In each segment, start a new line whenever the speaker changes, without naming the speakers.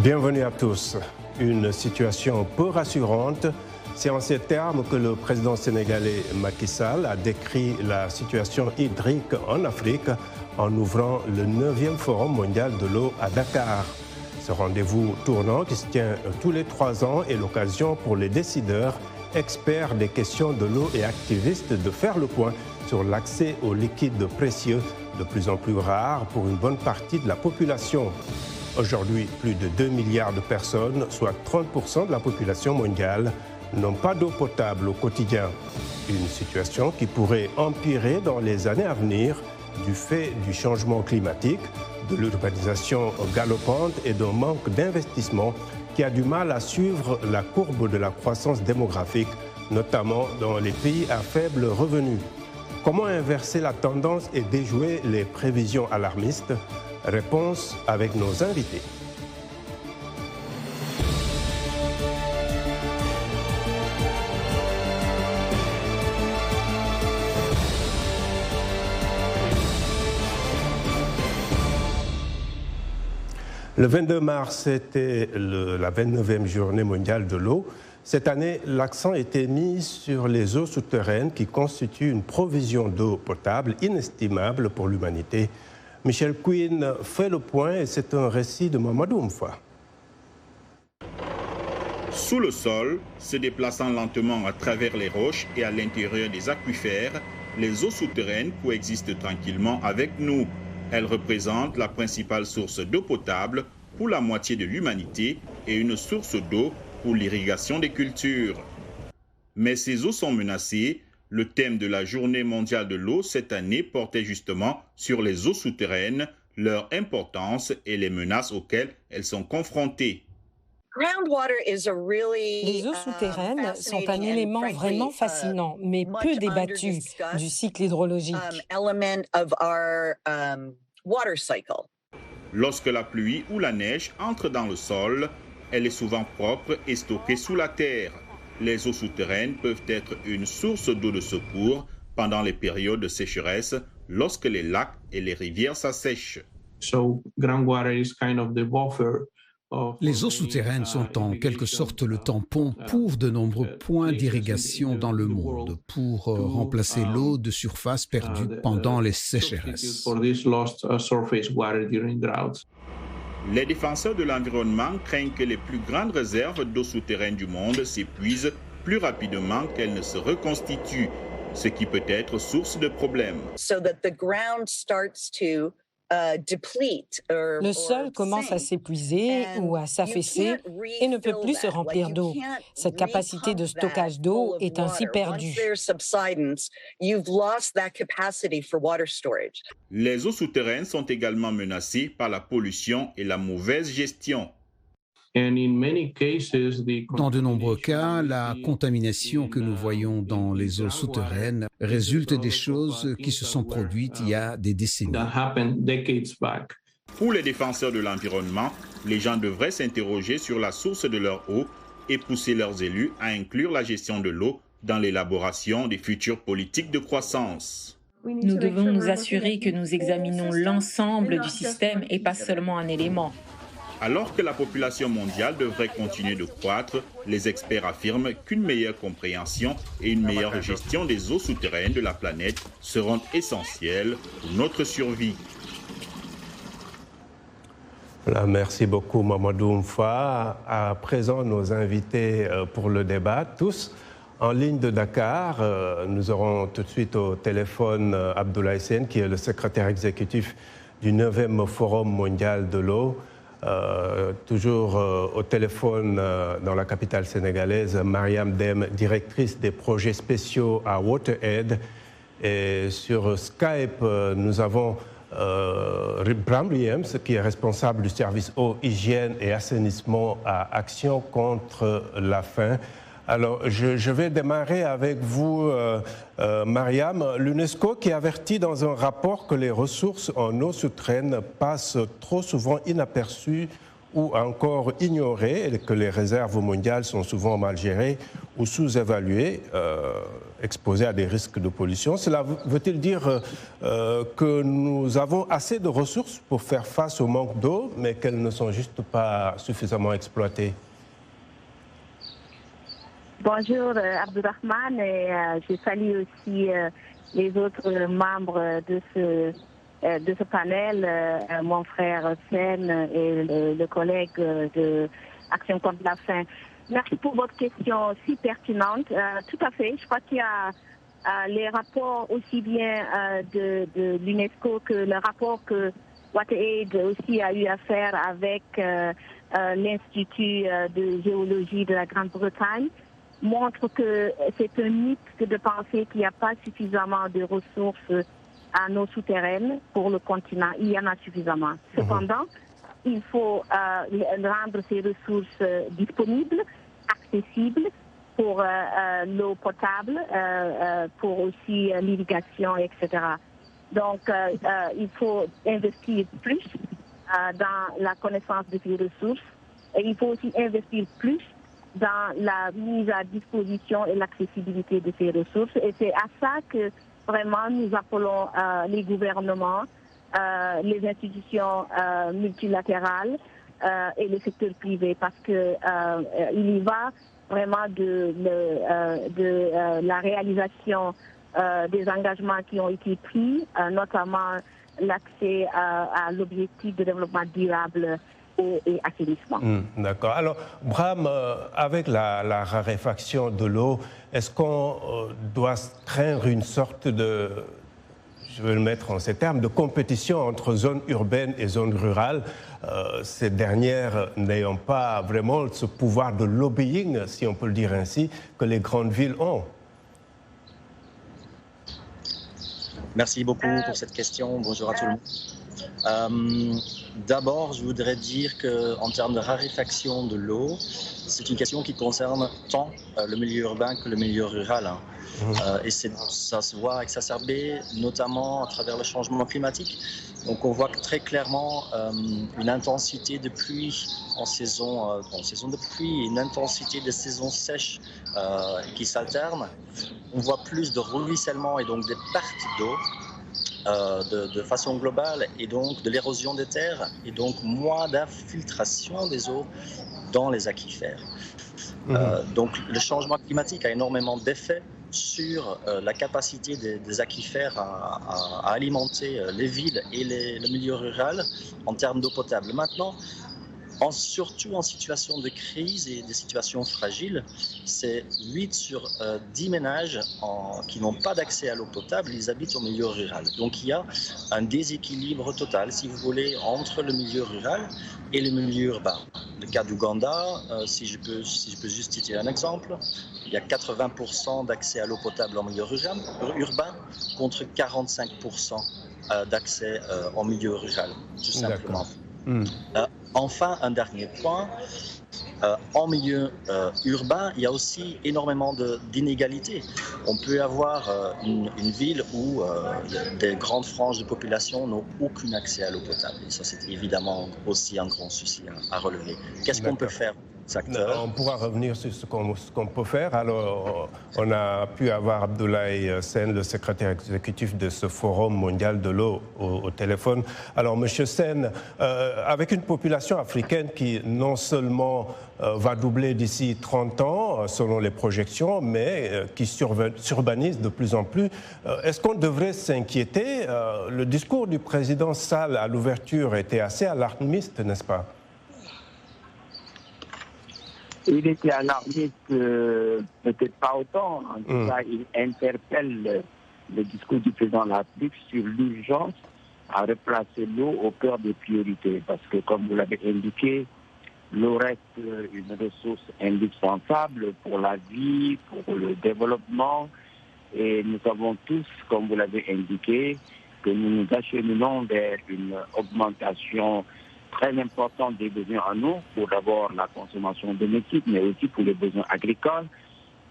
Bienvenue à tous. Une situation peu rassurante. C'est en ces termes que le président sénégalais Macky Sall a décrit la situation hydrique en Afrique en ouvrant le 9e Forum mondial de l'eau à Dakar. Ce rendez-vous tournant qui se tient tous les 3 ans est l'occasion pour les décideurs, experts des questions de l'eau et activistes de faire le point sur l'accès aux liquides précieux de plus en plus rares pour une bonne partie de la population. Aujourd'hui, plus de 2 milliards de personnes, soit 30% de la population mondiale, n'ont pas d'eau potable au quotidien. Une situation qui pourrait empirer dans les années à venir du fait du changement climatique, de l'urbanisation galopante et d'un manque d'investissement qui a du mal à suivre la courbe de la croissance démographique, notamment dans les pays à faible revenu. Comment inverser la tendance et déjouer les prévisions alarmistes? Réponse avec nos invités. Le 22 mars, c'était la 29e journée mondiale de l'eau. Cette année, l'accent était mis sur les eaux souterraines qui constituent une provision d'eau potable inestimable pour l'humanité. Michel Quinn fait le point et c'est un récit de Mamadou Mfa.
Sous le sol, se déplaçant lentement à travers les roches et à l'intérieur des aquifères, les eaux souterraines coexistent tranquillement avec nous. Elles représentent la principale source d'eau potable pour la moitié de l'humanité et une source d'eau pour l'irrigation des cultures. Mais ces eaux sont menacées. Le thème de la Journée mondiale de l'eau cette année portait justement sur les eaux souterraines, leur importance et les menaces auxquelles elles sont confrontées.
Les eaux souterraines sont un élément vraiment fascinant, mais peu débattu du cycle hydrologique.
Lorsque la pluie ou la neige entre dans le sol, elle est souvent propre et stockée sous la terre. Les eaux souterraines peuvent être une source d'eau de secours pendant les périodes de sécheresse, lorsque les lacs et les rivières s'assèchent.
Les eaux souterraines sont en quelque sorte le tampon pour de nombreux points d'irrigation dans le monde, pour remplacer l'eau de surface perdue pendant les sécheresses.
Les défenseurs de l'environnement craignent que les plus grandes réserves d'eau souterraine du monde s'épuisent plus rapidement qu'elles ne se reconstituent, ce qui peut être source de problèmes.
Le sol commence à s'épuiser ou à s'affaisser et ne peut plus se remplir d'eau. Cette capacité de stockage d'eau est ainsi perdue.
Les eaux souterraines sont également menacées par la pollution et la mauvaise gestion.
Dans de nombreux cas, la contamination que nous voyons dans les eaux souterraines résulte des choses qui se sont produites il y a des décennies.
Pour les défenseurs de l'environnement, les gens devraient s'interroger sur la source de leur eau et pousser leurs élus à inclure la gestion de l'eau dans l'élaboration des futures politiques de croissance.
Nous devons nous assurer que nous examinons l'ensemble du système et pas seulement un élément.
Alors que la population mondiale devrait continuer de croître, les experts affirment qu'une meilleure compréhension et une meilleure gestion des eaux souterraines de la planète seront essentielles pour notre survie.
Voilà, merci beaucoup Mamadou Mfa. À présent, nos invités pour le débat, tous en ligne de Dakar. Nous aurons tout de suite au téléphone Abdoulaye Sène, qui est le secrétaire exécutif du 9e Forum mondial de l'eau. Toujours au téléphone dans la capitale sénégalaise, Mariam Dem, directrice des projets spéciaux à WaterAid. Et sur Skype, nous avons Bram Williams, qui est responsable du service eau, hygiène et assainissement à Action contre la faim. Alors, je vais démarrer avec vous, Mariam. L'UNESCO qui avertit dans un rapport que les ressources en eau souterraine passent trop souvent inaperçues ou encore ignorées et que les réserves mondiales sont souvent mal gérées ou sous-évaluées. exposés à des risques de pollution. Cela veut-il dire que nous avons assez de ressources pour faire face au manque d'eau, mais qu'elles ne sont juste pas suffisamment exploitées?
Bonjour Abdurrahman, et je salue aussi les autres membres de ce panel, mon frère Sen et le collègue de Action contre la faim. Merci pour votre question si pertinente. Tout à fait, je crois qu'il y a les rapports aussi bien de l'UNESCO que le rapport que WaterAid aussi a eu à faire avec l'Institut de géologie de la Grande-Bretagne montre que c'est un mythe de penser qu'il n'y a pas suffisamment de ressources en eau souterraine pour le continent. Il y en a suffisamment. Cependant, il faut rendre ces ressources disponibles, accessibles pour l'eau potable, pour aussi l'irrigation, etc. Donc, il faut investir plus dans la connaissance de ces ressources et il faut aussi investir plus dans la mise à disposition et l'accessibilité de ces ressources. Et c'est à ça que vraiment nous appelons les gouvernements, les institutions multilatérales et le secteur privé, parce que il y va vraiment de la réalisation des engagements qui ont été pris, notamment l'accès à l'objectif de développement durable et assainissement.
D'accord. Alors, Bram, avec la raréfaction de l'eau, est-ce qu'on doit craindre une sorte de, je vais le mettre en ces termes, de compétition entre zones urbaines et zones rurales, ces dernières n'ayant pas vraiment ce pouvoir de lobbying, si on peut le dire ainsi, que les grandes villes ont?
Merci beaucoup pour cette question. Bonjour à tout le monde. D'abord, je voudrais dire qu'en termes de raréfaction de l'eau, c'est une question qui concerne tant le milieu urbain que le milieu rural. Et ça se voit exacerbé, notamment à travers le changement climatique. Donc on voit très clairement une intensité de pluie en saison de pluie et une intensité de saisons sèches qui s'alternent. On voit plus de ruissellement et donc des pertes d'eau. De façon globale, et donc de l'érosion des terres, et donc moins d'infiltration des eaux dans les aquifères. Donc le changement climatique a énormément d'effets sur la capacité des aquifères à alimenter les villes et le milieu rural en termes d'eau potable. Maintenant, surtout en situation de crise et des situations fragiles, c'est 8 sur 10 ménages qui n'ont pas d'accès à l'eau potable, ils habitent au milieu rural. Donc il y a un déséquilibre total, si vous voulez, entre le milieu rural et le milieu urbain. Le cas d'Ouganda, si je peux juste citer un exemple, il y a 80% d'accès à l'eau potable en milieu urbain contre 45% d'accès en milieu rural, tout simplement. Enfin, un dernier point, en milieu urbain, il y a aussi énormément d'inégalités. On peut avoir une ville où des grandes franges de population n'ont aucun accès à l'eau potable. Et ça, c'est évidemment aussi un grand souci à relever. Qu'est-ce qu'on peut faire ?
On pourra revenir sur ce qu'on peut faire. Alors, on a pu avoir Abdoulaye Sen, le secrétaire exécutif de ce Forum mondial de l'eau, au téléphone. Alors, Monsieur Sen, avec une population africaine qui non seulement va doubler d'ici 30 ans, selon les projections, mais qui s'urbanise de plus en plus, est-ce qu'on devrait s'inquiéter? Le discours du président Sall à l'ouverture était assez alarmiste, n'est-ce pas?
Il était alarmiste, peut-être pas autant. En tout cas, il interpelle le discours du président de la République sur l'urgence à replacer l'eau au cœur des priorités. Parce que, comme vous l'avez indiqué, l'eau reste une ressource indispensable pour la vie, pour le développement. Et nous savons tous, comme vous l'avez indiqué, que nous nous acheminons vers une augmentation très important des besoins en eau, pour d'abord la consommation domestique, mais aussi pour les besoins agricoles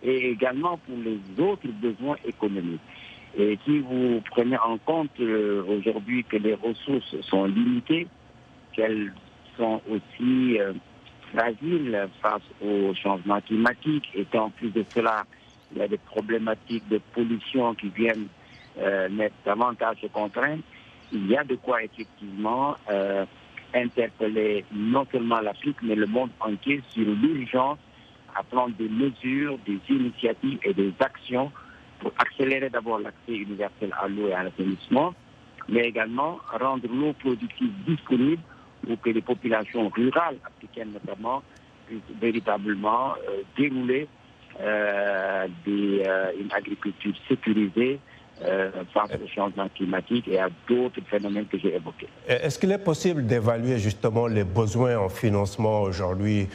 et également pour les autres besoins économiques. Et si vous prenez en compte aujourd'hui que les ressources sont limitées, qu'elles sont aussi fragiles face au changement climatique, et qu'en plus de cela, il y a des problématiques de pollution qui viennent mettre davantage de contraintes, il y a de quoi effectivement interpeller non seulement l'Afrique, mais le monde entier sur l'urgence à prendre des mesures, des initiatives et des actions pour accélérer d'abord l'accès universel à l'eau et à l'assainissement, mais également rendre l'eau productive disponible pour que les populations rurales africaines notamment puissent véritablement dérouler une agriculture sécurisée face au changement climatique et à d'autres phénomènes que j'ai évoqués.
Est-ce qu'il est possible d'évaluer justement les besoins en financement aujourd'hui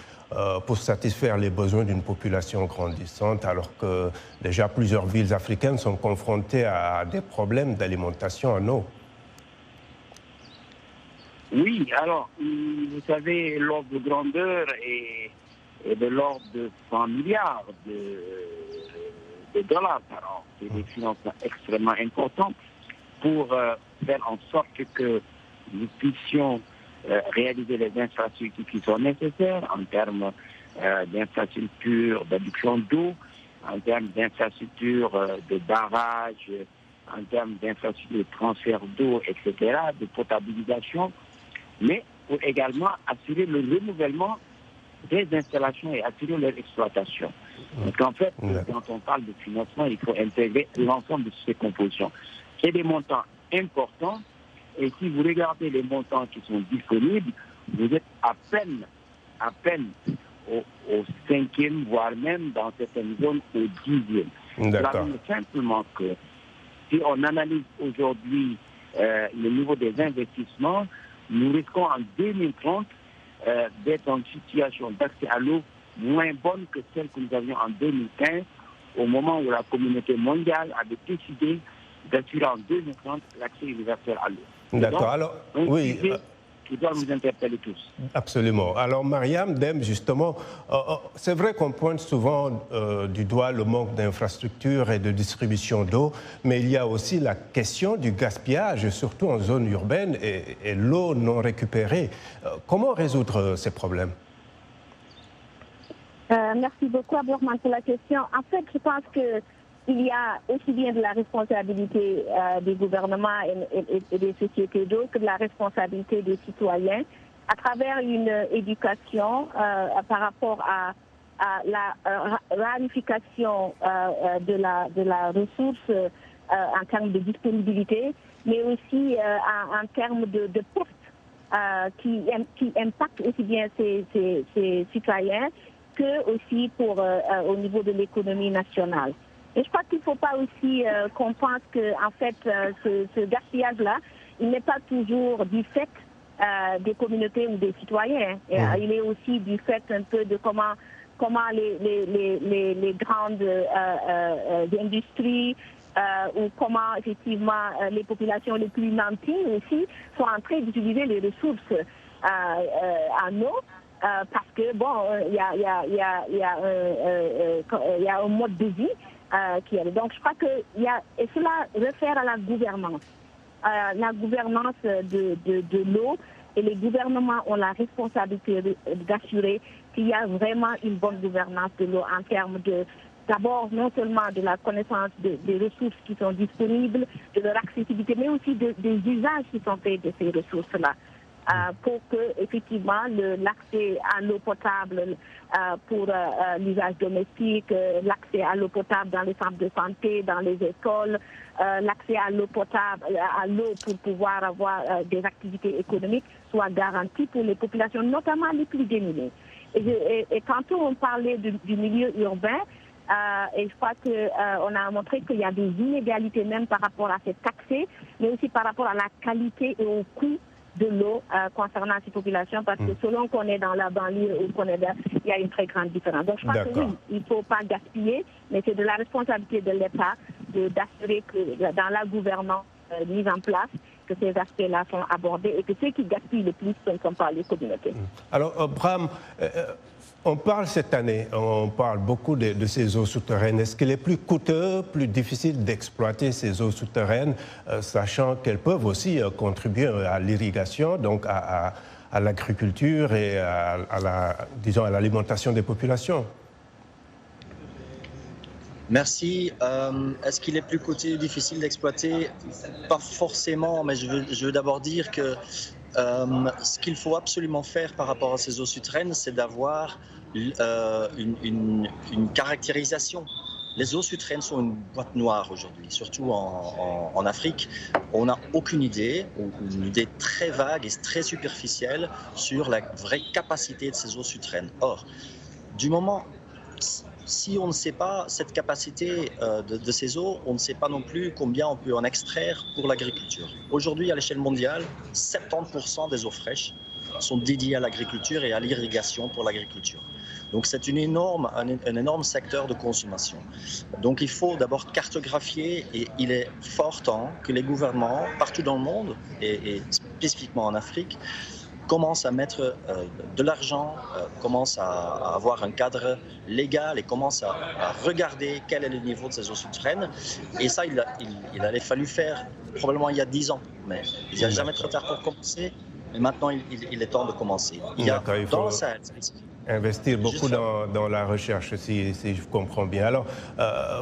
pour satisfaire les besoins d'une population grandissante, alors que déjà plusieurs villes africaines sont confrontées à des problèmes d'alimentation en eau?
Oui, alors, vous savez, l'ordre de grandeur est de l'ordre de 100 milliards de dollars par an. C'est des financements extrêmement importants pour faire en sorte que nous puissions réaliser les infrastructures qui sont nécessaires en termes d'infrastructures d'adduction d'eau, en termes d'infrastructures de barrages, en termes d'infrastructures de transfert d'eau, etc., de potabilisation, mais pour également assurer le renouvellement des installations et assurer leur exploitation. Donc en fait, quand on parle de financement, il faut intégrer l'ensemble de ces compositions. C'est des montants importants, et si vous regardez les montants qui sont disponibles, vous êtes à peine au 5e, voire même dans certaines zones au 10e. Cela veut dire simplement que si on analyse aujourd'hui le niveau des investissements, nous risquons en 2030 d'être en situation d'accès à l'eau moins bonne que celle que nous avions en 2015, au moment où la communauté mondiale avait décidé d'assurer en 2030 l'accès universel à l'eau.
D'accord. Alors, oui.
Qui doit nous interpeller tous.
Absolument. Alors, Mariam Deme, justement, c'est vrai qu'on pointe souvent du doigt le manque d'infrastructures et de distribution d'eau, mais il y a aussi la question du gaspillage, surtout en zone urbaine, et l'eau non récupérée. Comment résoudre ces problèmes?
Merci beaucoup, Abdourahmane, pour la question. En fait, je pense qu'il y a aussi bien de la responsabilité des gouvernements et des sociétés d'eau que de la responsabilité des citoyens à travers une éducation par rapport à la rarification de la ressource en termes de disponibilité, mais aussi en termes de pertes qui impactent aussi bien ces citoyens que aussi au niveau de l'économie nationale. Et je crois qu'il ne faut pas aussi qu'on pense que, en fait, ce gaspillage-là, il n'est pas toujours du fait des communautés ou des citoyens. Il est aussi du fait un peu de comment les grandes industries ou comment, effectivement, les populations les plus nanties aussi sont en train d'utiliser les ressources en eau. Parce que, bon, il y a un mode de vie qui est. Donc, je crois et cela réfère à la gouvernance de l'eau, et les gouvernements ont la responsabilité d'assurer qu'il y a vraiment une bonne gouvernance de l'eau en termes d'abord, non seulement de la connaissance des ressources qui sont disponibles, de leur accessibilité, mais aussi des usages qui sont faits de ces ressources-là. Pour que, effectivement, l'accès à l'eau potable pour l'usage domestique, l'accès à l'eau potable dans les centres de santé, dans les écoles, l'accès à l'eau potable, à l'eau pour pouvoir avoir des activités économiques soit garanti pour les populations, notamment les plus démunies. Et quand on parlait du milieu urbain, et je crois qu'on a montré qu'il y a des inégalités même par rapport à cet accès, mais aussi par rapport à la qualité et au coût de l'eau concernant ces populations, parce que selon qu'on est dans la banlieue ou qu'on est il y a une très grande différence. Donc je crois que oui, il ne faut pas gaspiller, mais c'est de la responsabilité de l'État d'assurer que dans la gouvernance mise en place, que ces aspects-là sont abordés et que ceux qui gaspillent le plus ne sont pas les communautés.
Alors, Bram, on parle cette année, on parle beaucoup de ces eaux souterraines. Est-ce qu'il est plus coûteux, plus difficile d'exploiter ces eaux souterraines, sachant qu'elles peuvent aussi contribuer à l'irrigation, donc à l'agriculture et à l'alimentation des populations?
Merci. Est-ce qu'il est plus coûteux ou difficile d'exploiter? Pas forcément, mais je veux d'abord dire que ce qu'il faut absolument faire par rapport à ces eaux souterraines, c'est d'avoir une caractérisation. Les eaux souterraines sont une boîte noire aujourd'hui, surtout en Afrique. On n'a aucune idée, ou une idée très vague et très superficielle sur la vraie capacité de ces eaux souterraines. Or, du moment, si on ne sait pas cette capacité de ces eaux, on ne sait pas non plus combien on peut en extraire pour l'agriculture. Aujourd'hui, à l'échelle mondiale, 70% des eaux fraîches sont dédiées à l'agriculture et à l'irrigation pour l'agriculture. Donc c'est un énorme secteur de consommation. Donc il faut d'abord cartographier, et il est fort temps que les gouvernements partout dans le monde, et spécifiquement en Afrique, commencent à mettre de l'argent, commencent à avoir un cadre légal et commencent à regarder quel est le niveau de ces eaux souterraines. Et ça, il allait fallu faire probablement il y a 10 ans. Mais il n'y a jamais trop tard pour commencer. Mais maintenant, il est temps de commencer. Il y a dans le Sahel,
investir beaucoup dans la recherche, si je comprends bien. Alors,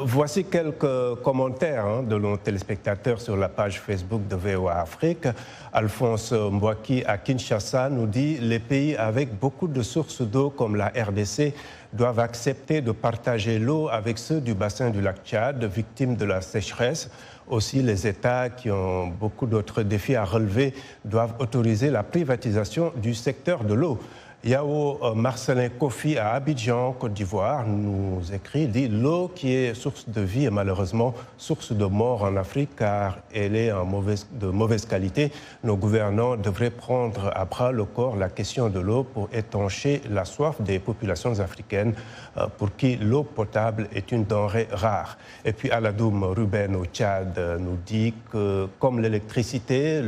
voici quelques commentaires de nos téléspectateurs sur la page Facebook de VOA Afrique. Alphonse Mbouaki à Kinshasa nous dit « Les pays avec beaucoup de sources d'eau comme la RDC doivent accepter de partager l'eau avec ceux du bassin du lac Tchad, victimes de la sécheresse. Aussi, les États qui ont beaucoup d'autres défis à relever doivent autoriser la privatisation du secteur de l'eau. » Yao Marcelin Kofi à Abidjan, Côte d'Ivoire, nous écrit, dit « L'eau qui est source de vie est malheureusement source de mort en Afrique car elle est de mauvaise qualité. Nos gouvernants devraient prendre à bras le corps la question de l'eau pour étancher la soif des populations africaines pour qui l'eau potable est une denrée rare. » Et puis Aladoum Ruben au Tchad nous dit que comme l'électricité,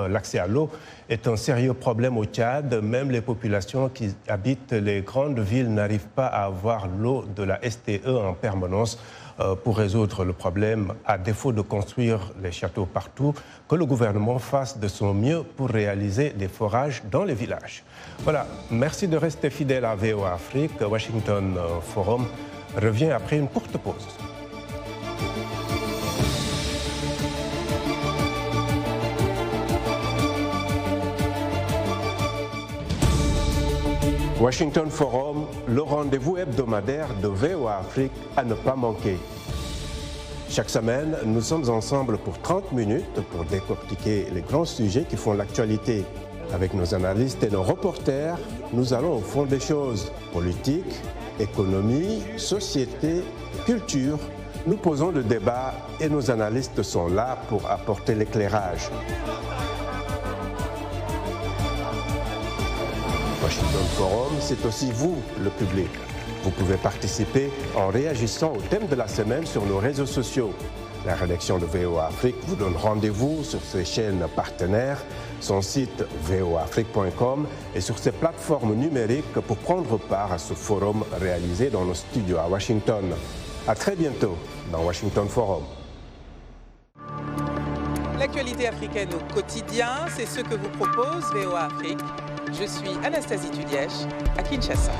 l'accès à l'eau est un sérieux problème au Tchad. Même les populations qui habitent les grandes villes n'arrivent pas à avoir l'eau de la STE en permanence. Pour résoudre le problème, à défaut de construire les châteaux partout, que le gouvernement fasse de son mieux pour réaliser des forages dans les villages. Voilà, merci de rester fidèle à VOA Afrique. Washington Forum revient après une courte pause. Washington Forum, le rendez-vous hebdomadaire de VOA Afrique à ne pas manquer. Chaque semaine, nous sommes ensemble pour 30 minutes pour décortiquer les grands sujets qui font l'actualité. Avec nos analystes et nos reporters, nous allons au fond des choses. Politique, économie, société, culture. Nous posons le débat et nos analystes sont là pour apporter l'éclairage. Washington Forum, c'est aussi vous, le public. Vous pouvez participer en réagissant au thème de la semaine sur nos réseaux sociaux. La rédaction de VOA Afrique vous donne rendez-vous sur ses chaînes partenaires, son site voaafrique.com et sur ses plateformes numériques pour prendre part à ce forum réalisé dans nos studios à Washington. À très bientôt dans Washington Forum.
L'actualité africaine au quotidien, c'est ce que vous propose VOA Afrique. Je suis Anastasie Tudièche à Kinshasa.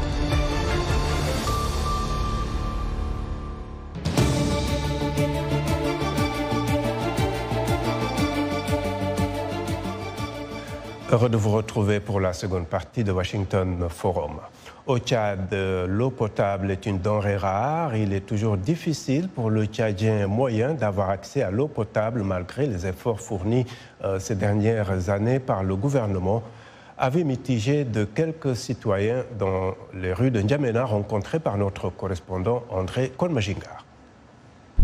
Heureux de vous retrouver pour la seconde partie de Washington Forum. Au Tchad, l'eau potable est une denrée rare. Il est toujours difficile pour le Tchadien moyen d'avoir accès à l'eau potable malgré les efforts fournis ces dernières années par le gouvernement. Avis mitigé de quelques citoyens dans les rues de N'Djamena rencontrés par notre correspondant André Konmajinga.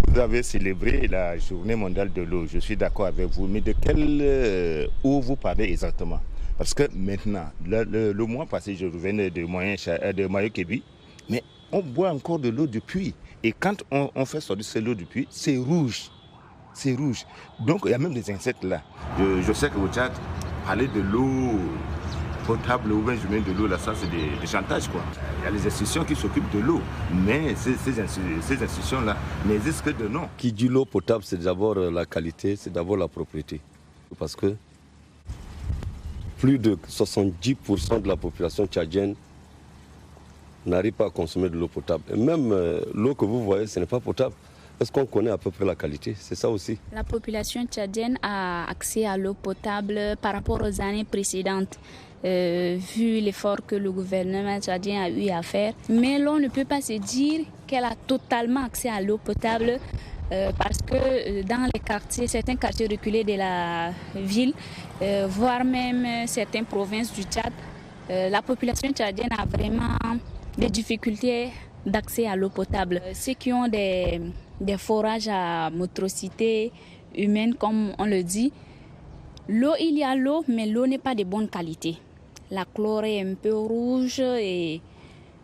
Vous avez célébré la journée mondiale de l'eau, je suis d'accord avec vous, mais de quelle eau vous parlez exactement? Parce que maintenant, le mois passé, je revenais de Mayo-Kébi, mais on boit encore de l'eau du puits. Et quand on fait sortir l'eau du puits, c'est rouge. C'est rouge. Donc il y a même des insectes là. Je sais qu'au Tchad, parler de l'eau potable ou bien je mets de l'eau là, ça c'est des chantages quoi. Il y a les institutions qui s'occupent de l'eau, mais ces institutions là n'existent que de nom.
Qui dit l'eau potable, c'est d'abord la qualité, c'est d'abord la propriété. Parce que plus de 70% de la population tchadienne n'arrivent pas à consommer de l'eau potable. Et même l'eau que vous voyez, ce n'est pas potable. Est-ce qu'on connaît à peu près la qualité? C'est ça aussi.
La population tchadienne a accès à l'eau potable par rapport aux années précédentes, vu l'effort que le gouvernement tchadien a eu à faire. Mais l'on ne peut pas se dire qu'elle a totalement accès à l'eau potable parce que dans les quartiers, certains quartiers reculés de la ville, voire même certaines provinces du Tchad, la population tchadienne a vraiment des difficultés d'accès à l'eau potable. Ceux qui ont des forages à motricité humaine, comme on le dit, l'eau, il y a l'eau, mais l'eau n'est pas de bonne qualité. La chlore est un peu rouge et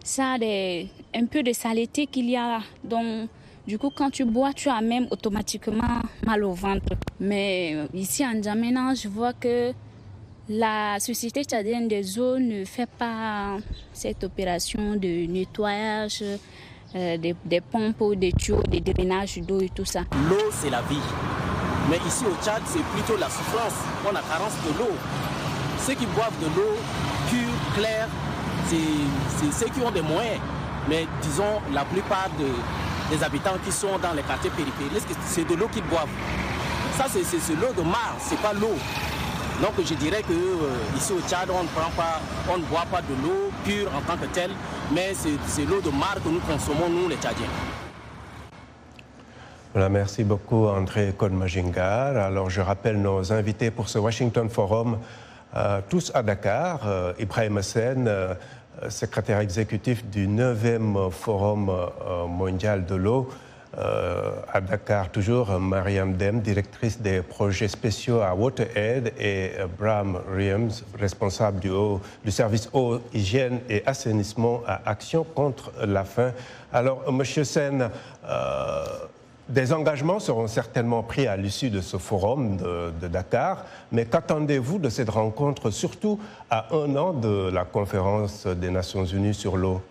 ça a un peu de saleté qu'il y a. Donc, du coup, quand tu bois, tu as même automatiquement mal au ventre. Mais ici, en N'Djamena, je vois que la Société tchadienne des eaux ne fait pas cette opération de nettoyage des pompes ou des tuyaux, des drainages d'eau et tout ça.
L'eau, c'est la vie. Mais ici au Tchad, c'est plutôt la souffrance. On a carence de l'eau. Ceux qui boivent de l'eau pure, claire, c'est ceux qui ont des moyens. Mais disons, la plupart des habitants qui sont dans les quartiers périphériques, c'est de l'eau qu'ils boivent. Ça, c'est l'eau de mare, c'est pas l'eau. Donc je dirais que ici au Tchad, on ne boit pas de l'eau pure en tant que telle, mais c'est l'eau de mare que nous consommons, nous les Tchadiens.
Voilà, merci beaucoup André Kodmajingar. Alors je rappelle nos invités pour ce Washington Forum, tous à Dakar. Ibrahim Sen, secrétaire exécutif du 9e Forum mondial de l'eau. À Dakar, toujours, Mariam Dem, directrice des projets spéciaux à WaterAid, et Bram Riems, responsable du service eau, hygiène et assainissement à Action contre la faim. Alors, Monsieur Sen, des engagements seront certainement pris à l'issue de ce forum de Dakar, mais qu'attendez-vous de cette rencontre, surtout à 1 an de la conférence des Nations Unies sur l'eau?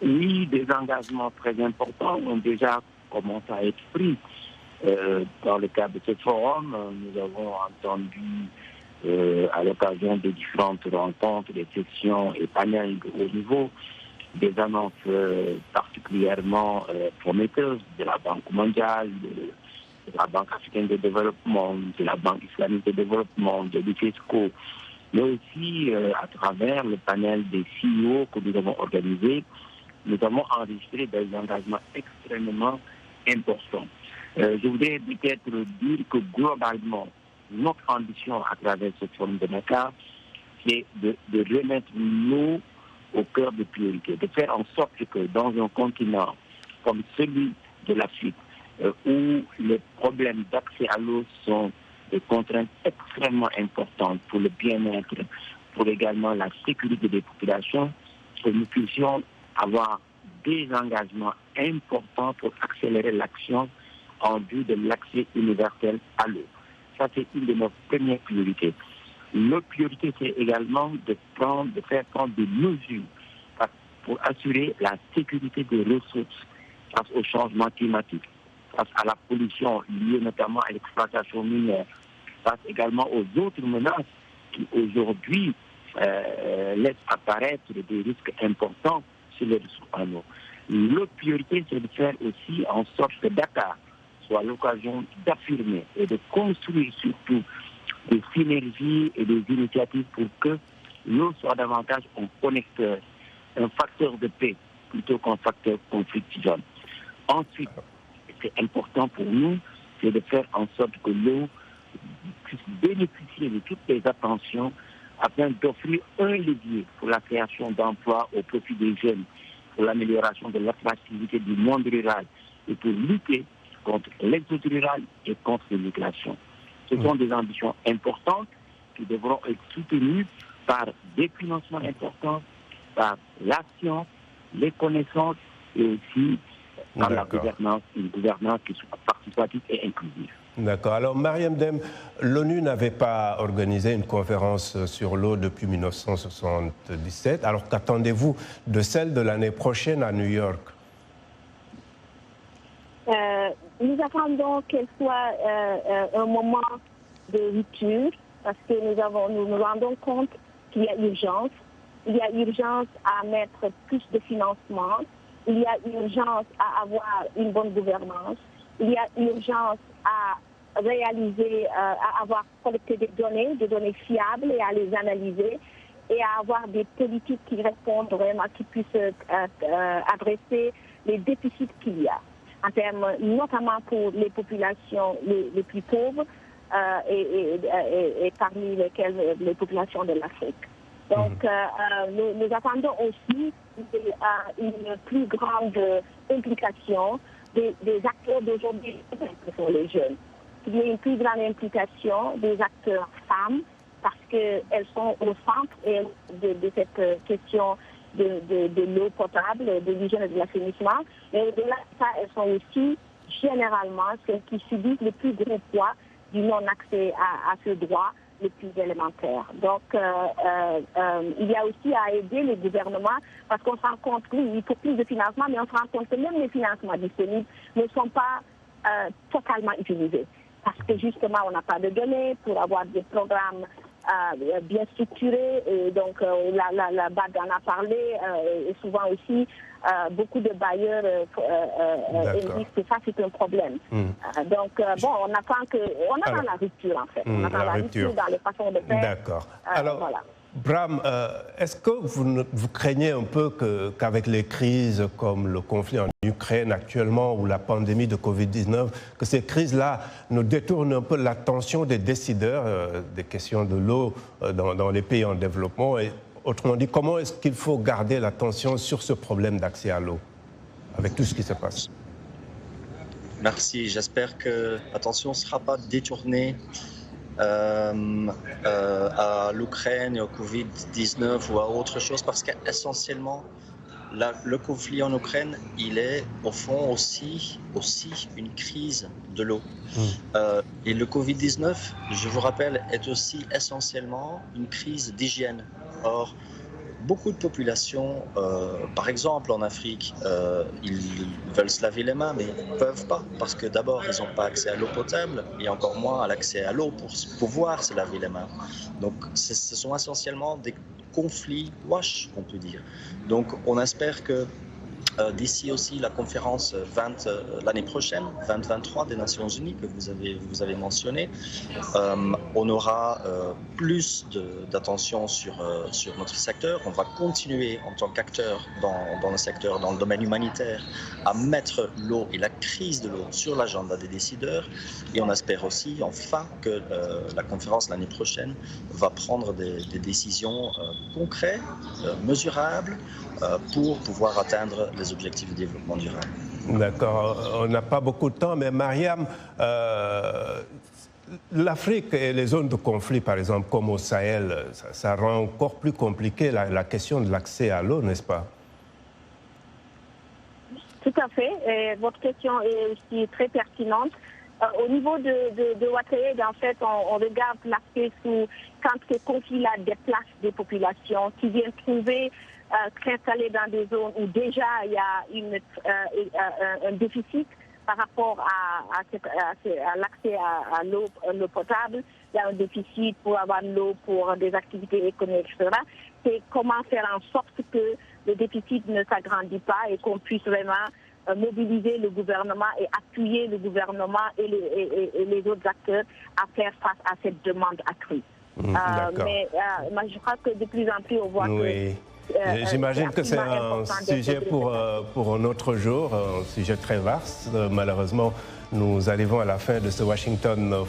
Oui, des engagements très importants ont déjà commencé à être pris. Dans le cadre de ce forum, nous avons entendu à l'occasion de différentes rencontres, des sessions et panels de haut niveau, des annonces particulièrement prometteuses de la Banque mondiale, de la Banque africaine de développement, de la Banque islamique de développement, de l'UNESCO, mais aussi à travers le panel des CEO que nous avons organisé. Nous avons enregistré des engagements extrêmement importants. Je voudrais peut-être dire que globalement, notre ambition à travers ce forum de Dakar, c'est de remettre l'eau au cœur des priorités, de faire en sorte que dans un continent comme celui de l'Afrique, où les problèmes d'accès à l'eau sont des contraintes extrêmement importantes pour le bien-être, pour également la sécurité des populations, que nous puissions avoir des engagements importants pour accélérer l'action en vue de l'accès universel à l'eau. Ça, c'est une de nos premières priorités. L'autre priorité, c'est également de faire prendre des mesures pour assurer la sécurité des ressources face au changement climatique, face à la pollution liée notamment à l'exploitation minière, face également aux autres menaces qui aujourd'hui laissent apparaître des risques importants sur les ressources en eau. L'autre priorité, c'est de faire aussi en sorte que Dakar soit l'occasion d'affirmer et de construire surtout des synergies et des initiatives pour que l'eau soit davantage un connecteur, un facteur de paix plutôt qu'un facteur conflictuel. Ensuite, c'est important pour nous, c'est de faire en sorte que l'eau puisse bénéficier de toutes les attentions afin d'offrir un levier pour la création d'emplois au profit des jeunes, pour l'amélioration de l'attractivité du monde rural et pour lutter contre l'exode rural et contre l'immigration. Ce sont des ambitions importantes qui devront être soutenues par des financements importants, par la science, les connaissances et aussi par la gouvernance, une gouvernance qui soit participative et inclusive.
D'accord. Alors, Mariam Dem, l'ONU n'avait pas organisé une conférence sur l'eau depuis 1977. Alors, qu'attendez-vous de celle de l'année prochaine à New York?
Nous attendons qu'elle soit un moment de rupture parce que nous nous rendons compte qu'il y a urgence il y a urgence à mettre plus de financement, il y a urgence à avoir une bonne gouvernance, il y a urgence à réaliser, à avoir collecté des données fiables et à les analyser et à avoir des politiques qui répondent vraiment, qui puissent adresser les déficits qu'il y a, en termes, notamment pour les populations les plus pauvres et parmi lesquelles les populations de l'Afrique. Donc, nous attendons aussi une plus grande implication des acteurs d'aujourd'hui, que sont les jeunes. Qu'il y ait une plus grande implication des acteurs femmes, parce qu'elles sont au centre de cette question de l'eau potable, de l'hygiène et de l'assainissement. Mais au-delà de ça, elles sont aussi généralement celles qui subissent le plus gros poids du non-accès à ce droit le plus élémentaire. Donc, il y a aussi à aider les gouvernements, parce qu'on se rend compte qu'il faut plus de financement, mais on se rend compte que même les financements disponibles ne sont pas totalement utilisés. Parce que justement, on n'a pas de données pour avoir des programmes bien structurés. Et donc, la BAD en a parlé, et souvent aussi, beaucoup de bailleurs indiquent que ça, c'est un problème. Donc, on attend la rupture, en fait. On attend la rupture dans les façons de faire.
D'accord. Alors, voilà. Bram, est-ce que vous craignez un peu qu'avec les crises comme le conflit en Ukraine actuellement ou la pandémie de Covid-19, que ces crises-là nous détournent un peu l'attention des décideurs des questions de l'eau dans les pays en développement? Et autrement dit, comment est-ce qu'il faut garder l'attention sur ce problème d'accès à l'eau avec tout ce qui se passe?
Merci. J'espère que l'attention ne sera pas détournée à l'Ukraine et au Covid-19 ou à autre chose, parce qu'essentiellement, le conflit en Ukraine, il est au fond aussi une crise de l'eau. Et le Covid-19, je vous rappelle, est aussi essentiellement une crise d'hygiène. Or, beaucoup de populations, par exemple en Afrique, ils veulent se laver les mains, mais ils ne peuvent pas, parce que d'abord, ils n'ont pas accès à l'eau potable, et encore moins à l'accès à l'eau pour pouvoir se laver les mains. Donc, ce sont essentiellement des conflits wash, on peut dire. Donc, on espère que d'ici aussi la conférence l'année prochaine, 2023 des Nations Unies que vous avez mentionné, on aura plus d'attention sur notre secteur. On va continuer en tant qu'acteur dans le secteur, dans le domaine humanitaire, à mettre l'eau et la crise de l'eau sur l'agenda des décideurs. Et on espère aussi enfin que la conférence l'année prochaine va prendre des décisions concrètes, mesurables, pour pouvoir atteindre les objectifs de développement durable.
D'accord, on n'a pas beaucoup de temps, mais Mariam, l'Afrique et les zones de conflit, par exemple, comme au Sahel, ça rend encore plus compliqué la question de l'accès à l'eau, n'est-ce pas?
Tout à fait. Et votre question est aussi très pertinente. Au niveau de Ouattara, en fait, on regarde l'aspect quand ces conflits-là déplacent des populations qui viennent s'installer dans des zones où déjà il y a un déficit par rapport à l'accès à l'eau potable. Il y a un déficit pour avoir l'eau pour des activités économiques, etc. C'est comment faire en sorte que le déficit ne s'agrandit pas et qu'on puisse vraiment mobiliser le gouvernement et appuyer le gouvernement et les autres acteurs à faire face à cette demande accrue. Mais je crois que de plus en plus, on voit que...
J'imagine que c'est un sujet pour un autre jour, un sujet très vaste. Malheureusement, nous arrivons à la fin de ce Washington